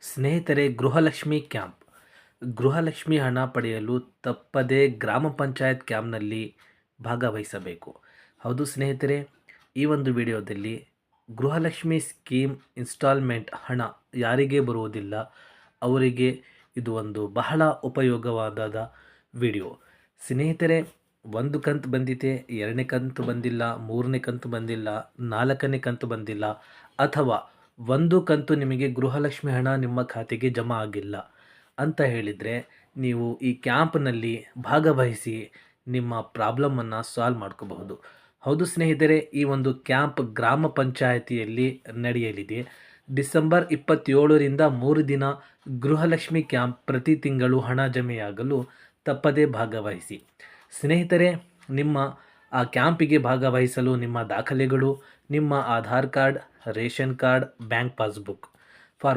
ಸ್ನೇಹಿತರೆ, ಗೃಹಲಕ್ಷ್ಮಿ ಹಣ ಪಡೆಯಲು ತಪ್ಪದೇ ಗ್ರಾಮ ಪಂಚಾಯತ್ ಕ್ಯಾಂಪ್ನಲ್ಲಿ ಭಾಗವಹಿಸಬೇಕು. ಹೌದು ಸ್ನೇಹಿತರೆ, ಈ ಒಂದು ವಿಡಿಯೋದಲ್ಲಿ ಗೃಹಲಕ್ಷ್ಮಿ ಸ್ಕೀಮ್ ಇನ್ಸ್ಟಾಲ್ಮೆಂಟ್ ಹಣ ಯಾರಿಗೆ ಬರುವುದಿಲ್ಲ ಅವರಿಗೆ ಇದು ಒಂದು ಬಹಳ ಉಪಯೋಗವಾದ ವಿಡಿಯೋ. ಸ್ನೇಹಿತರೆ, ಒಂದು ಕಂತು ಬಂದಿದೆ, ಎರಡನೇ ಕಂತು ಬಂದಿಲ್ಲ, ಮೂರನೇ ಕಂತು ಬಂದಿಲ್ಲ, ನಾಲ್ಕನೇ ಕಂತು ಬಂದಿಲ್ಲ, ಅಥವಾ ಒಂದು ಕಂತು ನಿಮಗೆ ಗೃಹಲಕ್ಷ್ಮಿ ಹಣ ನಿಮ್ಮ ಖಾತೆಗೆ ಜಮಾ ಆಗಿಲ್ಲ ಅಂತ ಹೇಳಿದರೆ, ನೀವು ಈ ಕ್ಯಾಂಪ್ನಲ್ಲಿ ಭಾಗವಹಿಸಿ ನಿಮ್ಮ ಪ್ರಾಬ್ಲಮನ್ನು ಸಾಲ್ವ್ ಮಾಡ್ಕೋಬಹುದು. ಹೌದು ಸ್ನೇಹಿತರೆ, ಈ ಒಂದು ಕ್ಯಾಂಪ್ ಗ್ರಾಮ ಪಂಚಾಯಿತಿಯಲ್ಲಿ ನಡೆಯಲಿದೆ. ಡಿಸೆಂಬರ್ 27ರಿಂದ 3 ದಿನ ಗೃಹಲಕ್ಷ್ಮಿ ಕ್ಯಾಂಪ್. ಪ್ರತಿ ತಿಂಗಳು ಹಣ ಜಮೆಯಾಗಲು ತಪ್ಪದೇ ಭಾಗವಹಿಸಿ. ಸ್ನೇಹಿತರೆ, ನಿಮ್ಮ ಆ ಕ್ಯಾಂಪಿಗೆ ಭಾಗವಹಿಸಲು ನಿಮ್ಮ ದಾಖಲೆಗಳು, ನಿಮ್ಮ Aadhaar card, ration card, bank passbook